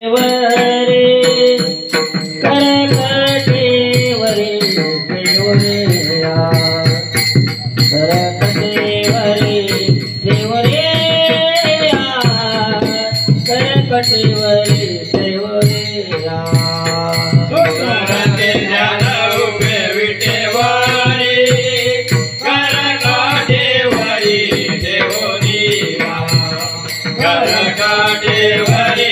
वरे करकटेवरे देवरेया करकटेवरे देवरेया करकटेवरे देवरेया करते ज्ञान उभे विटेवरे करकटेवरे देवरेया करकटेवरे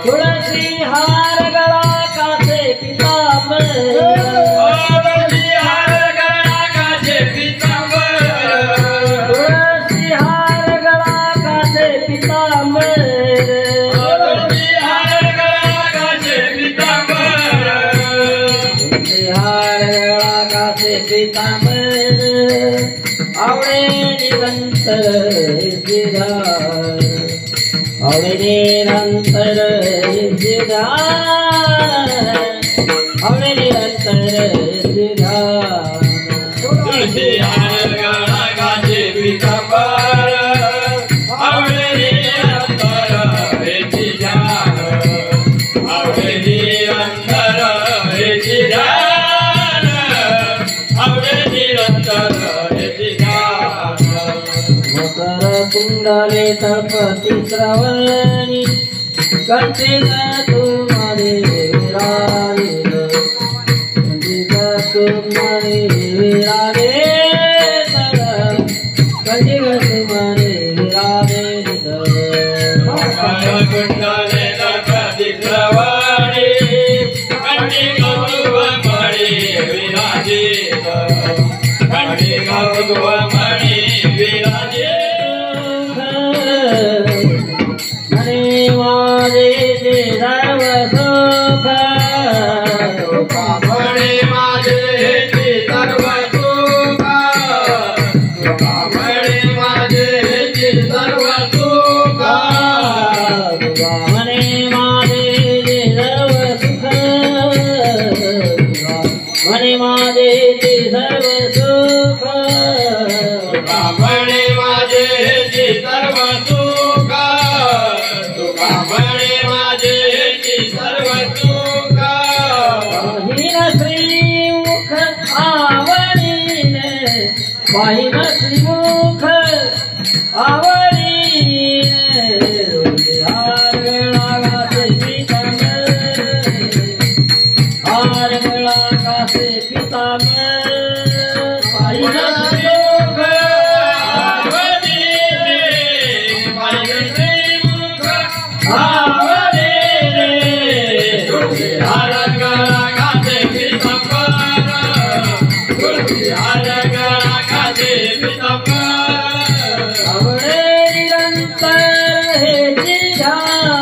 तुलसी हार गला कासे पीतांबर तुलसी हार गला कासे पीतांबर तुलसी हार गला कासे पीतांबर तुलसी हार गला कासे पीतांबर तुलसी हार गला कासे पीतांबर आवळे निरंतर जिधार आवळे निरंतर जिधार आवळे निरंतर जिधार तुलसी हार गला कासे पीतांबर आवळे निरंतर जिधार आवळे निरंतर जिधार आवळे निरंतर मकर कुंडले तपती श्रवणी कंठी तुम्हारे विराजित कंठी तुम्हारे विराजित कंठी तुम्हारे विराजित कुंडले तपती श्रवणी कंठी तुम्हारे विराजित कंठी तुम्हारे विराजित मने माझे सर्व सुख म्हणे माझे सर्व सुख म्हणे माझे सर्व सुख मने माझे सर्व सुख मने माझे सर्व सुख म्हणे माझे सर्व सुख म्हणे माझे सर्व सुख पाहिन श्रीमुख आवडीन पाहिन श्रीमुख आवडीन हार गळा कासे पीतांबर हार गळा कासे पीतांबर पाहिन श्रीमुख आवळे निरंतर हे जिधार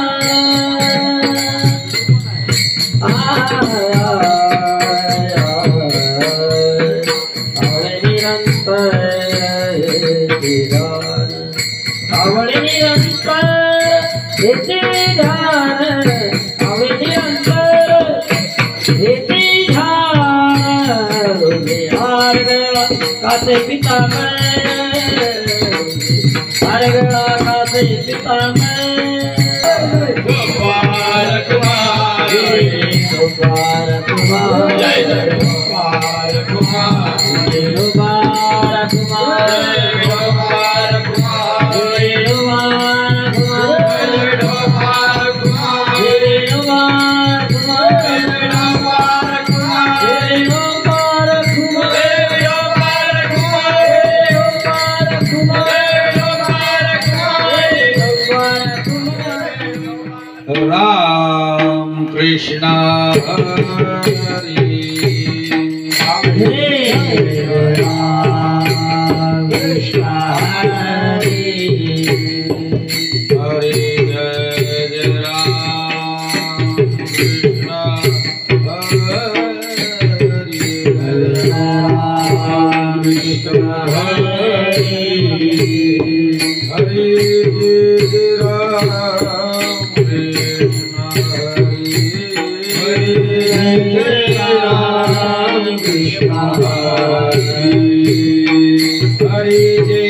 आवळे निरंतर हे जिधार आवळे निरंतर हे जिधार आवळे निरंतर हे जिधार हार गळा कासे पीतांबर हार गळा कासे पीतांबर गोपाल कुमार गोपाल कुमार जय जय गोपाल कुमार गोपाल कुमार गोपाल कुमार गोपाल कुमार गोपाल कुमार गोपाल राम कृष्ण हरि हरे जय जय राम कृष्ण हरे जय राम कृष्ण हरे जय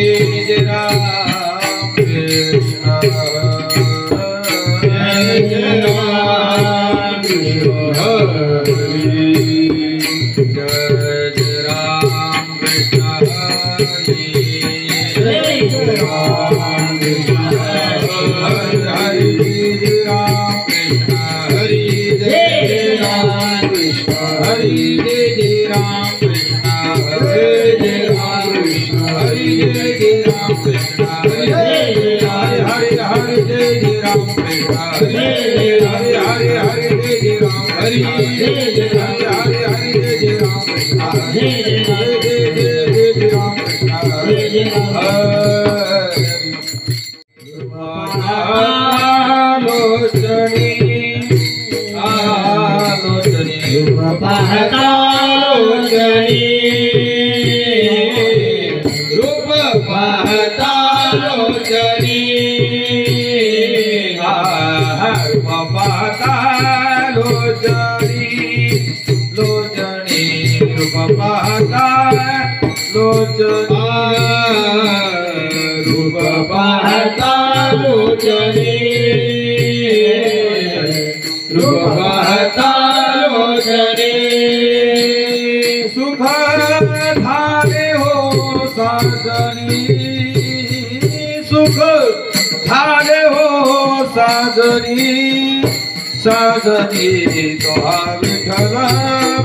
साजनी तो विठ्ठल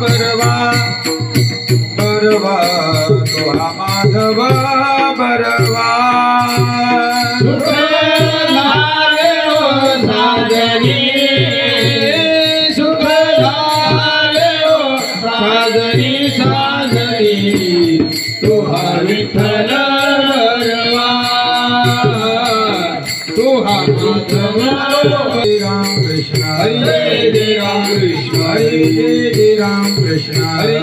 बरवा बरवा तो माधव बरवा सुख झाले हो साजनी सुख झाले हो साजनी साजनी तो विठ्ठल बरवा तो माधव राम कृष्ण हरे जय राम कृष्ण हरे जय राम कृष्ण हरे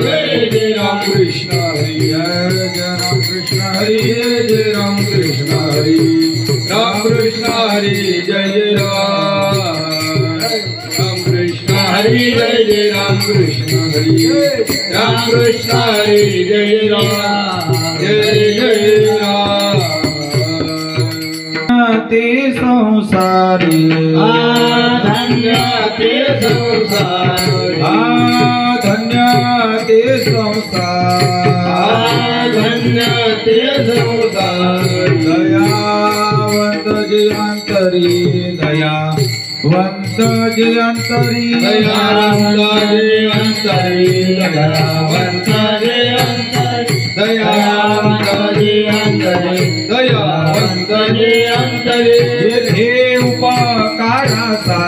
जय राम कृष्ण हरे जय राम कृष्ण हरे जय राम कृष्ण हरे राम कृष्ण हरे जय राम कृष्ण हरे जय राम कृष्ण हरे राम कृष्ण हरे जय राम ते संसारी धन्य ते संसारी धन्य ते संसार धन्य ते संसारी दयावंत जयंतरी दयावंत जयंतरी दयावंत जयंतरी दयावंत जयंतरी दयावंत जयंतरी दयावंत जयंतरी येथे उपकाराचा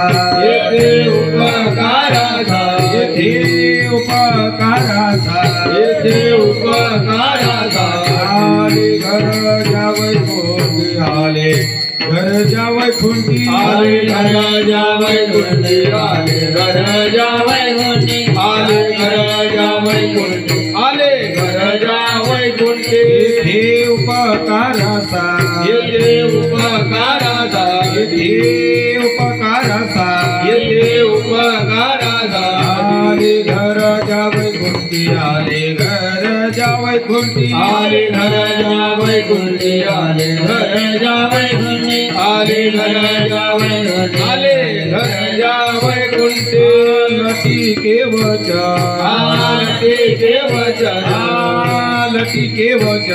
येथे उपकाराचा येथे उपकाराचा येथे उपकाराचा आले घर जावै कोणी आले घर जावै खुंटी आले घर जावै कुंडी आले घर जावै कुंडी आले घर जावै कुंडी आले घर जावै कुंडी येथे उपकाराचा येथे उपकाराचा येथे उपकाराचा येथे उपकाराचा आले घर जावै खुंटी आले घर जावै खुंटी आले घर जावै कुंडी आले घर जावै कुंडी आले घर जावै कुंडी आले घर जावै कुंडी लटी केवच आलती केवचन लटी केवच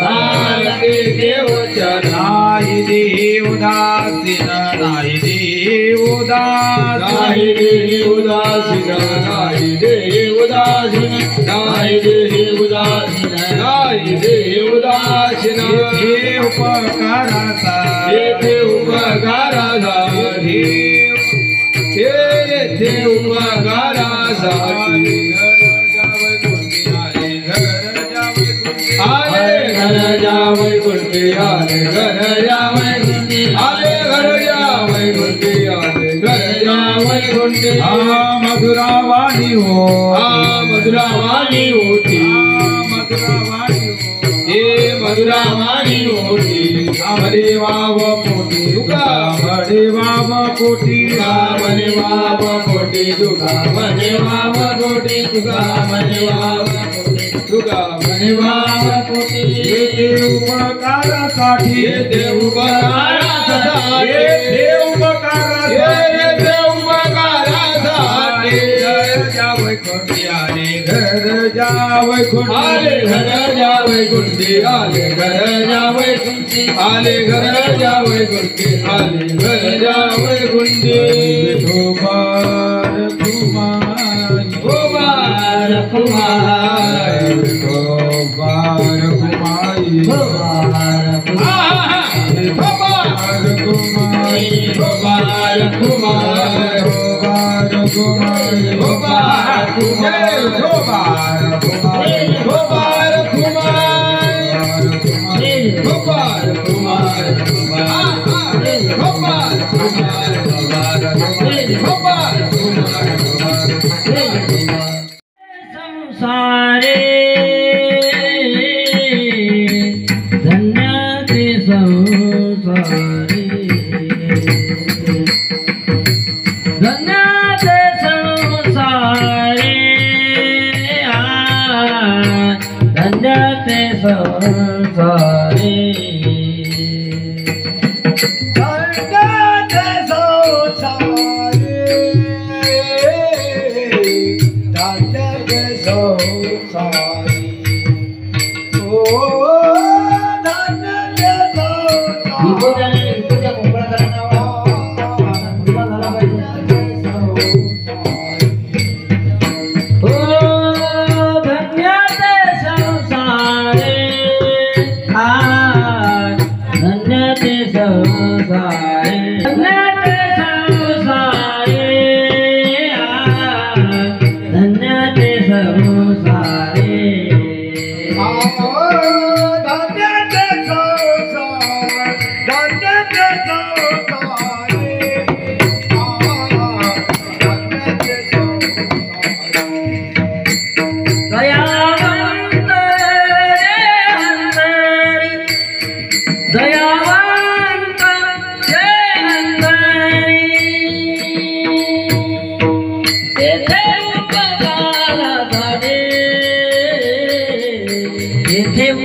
आलती केवचन नाही देव दासीन नाही देव दासीन नाही देहि उदासीन नाही देहि उदासीन नाही देहि उदासीन नाही देहि उदासीन येथे उपकाराचा येथे उपकाराचा येथे उपकारासाठी आले घर जावै कुंडी आले घर जावै कुंडी आले घर जावै कुंडी आले घर जावै कुंडी मधुरावाणी हो मधुरावाणी होती मधुरावाणी हो हे मधुरावाणी होती आमरे वाव पोटी तुका आमरे वाव पोटी तुका मने वाव कोटी तुका मने वाव कोटी तुका मने वाव कोटी तुका मने वाव कोटी येथे उपकारासाठी येथे उपकारासाठी येथे उपकारासाठी येथे उपकारासाठी घर जावै खुंटी आले घर जा वैकुंठी आले घर जा वैकुंठी आले घर जा वैकुंठी आले घर जा वैकुंठी आले घर जा वैकुंठी गोबार कुमार गोबार कुमार गोबार कुमार गोबार कुमार गोबार कुमार गोबार कुमार गोबार कुमार गोबार कुमार गोबार कुमार गोपाल कुमार गोपाल कुमार गोपाल संसारे धन्य ते संसारे धन्य ते संसारे धन्य ते संसारे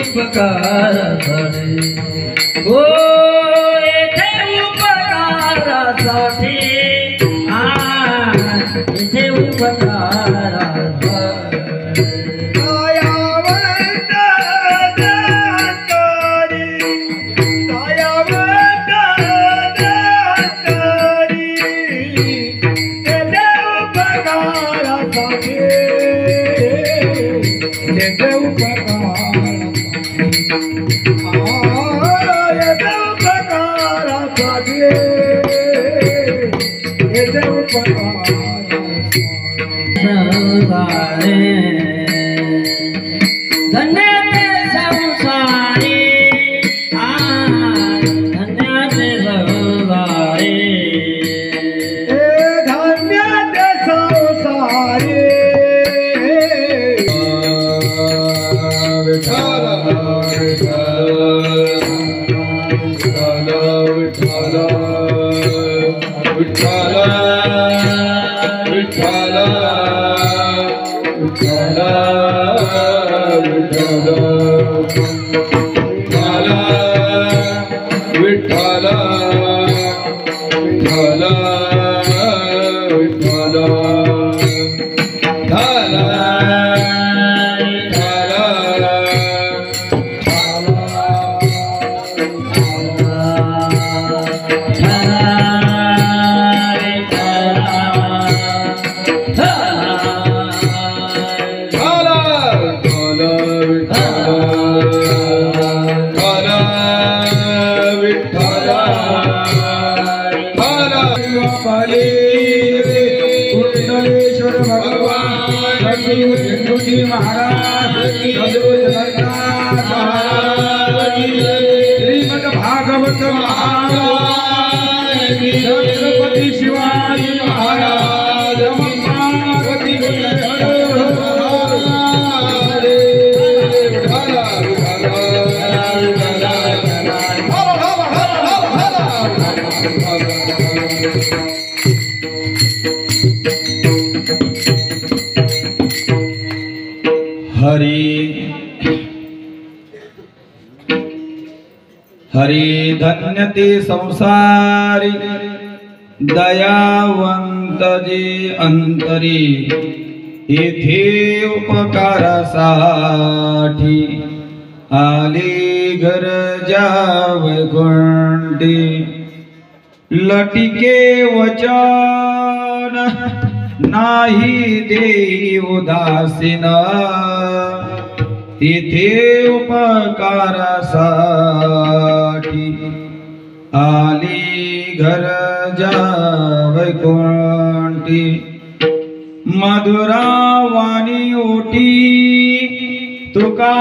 उपकार हो येथे उपकारासाठी येथे हरि धन्य ते संसारी दयावंत जे अंतरी येथे उपकारासाठी आले गरजा वैकुंठी लटिके वचन नाही देई उदासीन इथे उपकारासाठी आली गरजा वैकुंठी मधुरा वाणी ओटी तुका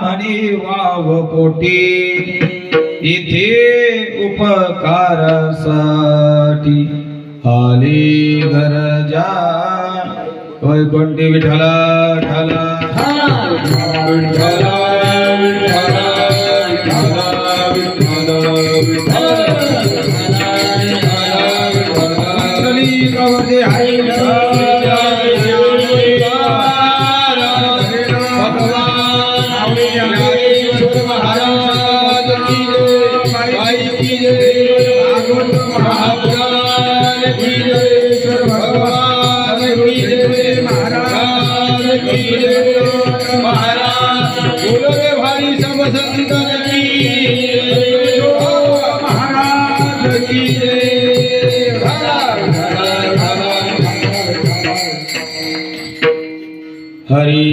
म्हणी वाव पोटी इथे उपकारासाठी आली गरजा वैकुंठी विठ्ठला ठाला विठ्ठला विठ्ठला बोलो रे भाई सब संतन की महाराज की हरि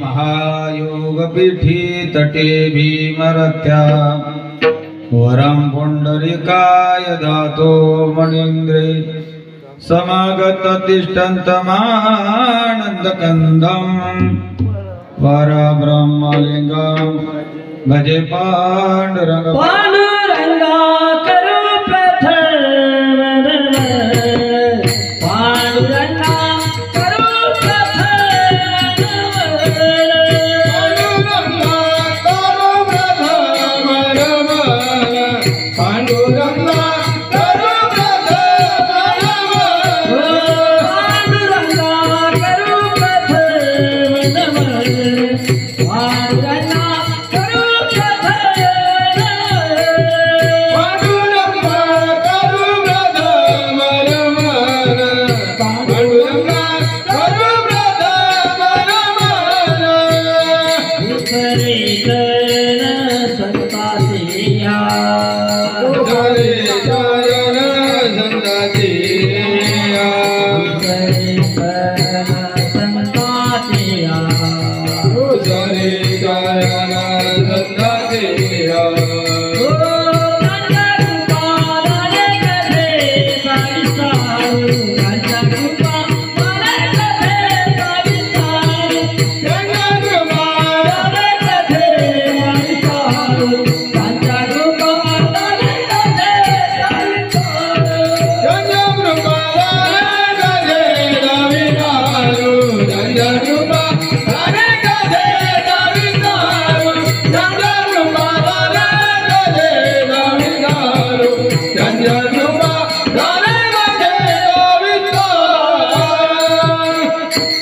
महायोग पीठी तटे भीमरथ्या वरं पुंडरीकाय दातो मणीन्द्रे समागत तिष्ठन्तमानन्दकन्दं वरब्रह्मलिङ्गं भजे पाण्डुरङ्ग पांडुरंगा करू प्रथम पांडुरंगा करू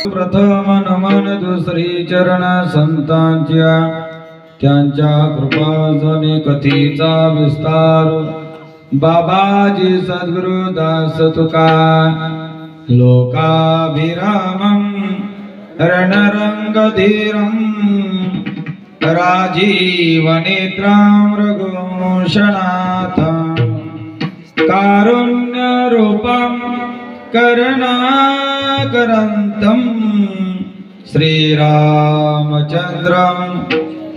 प्रथम नमन दुसरी चरण संतांच्या त्यांच्या कृपाजने कथेचा विस्तार बाबाजी सद्गुरु दास तुका लोकाभिरामं रणरंगधीरं राजीवनेत्रं रघुवंशनाथं कारुण्यरूपं करुणाकरन्तं श्रीरामचन्द्रं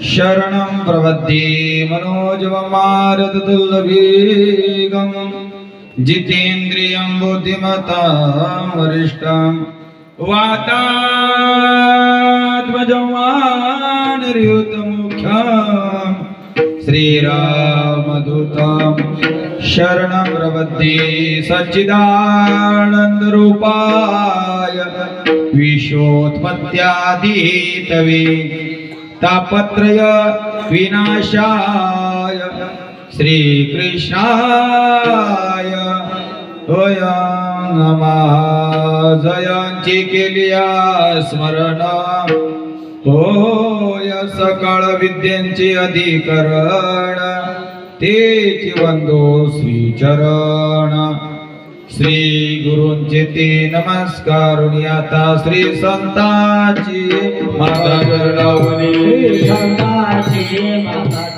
शरणं प्रपद्ये मनोजवमारुततुल्यवेगं जितेन्द्रियं बुद्धिमतां वरिष्ठं वातात्मजवानर्युतमुख्यं श्रीरामदूतं शरणं प्रपद्ये सच्चिदानन्दरूपाय विश्वोत्पत्त्यादिहेतवे तापत्रय विनाशाय श्रीकृष्णाय वयं नमः जयांची केलिया स्मरण होय सकळ विद्यांचे अधिकरण तेची वंदो श्रीचरण श्री गुरूंचे ते नमस्कार आता श्री संतांची माता चरणावनी संतांची माता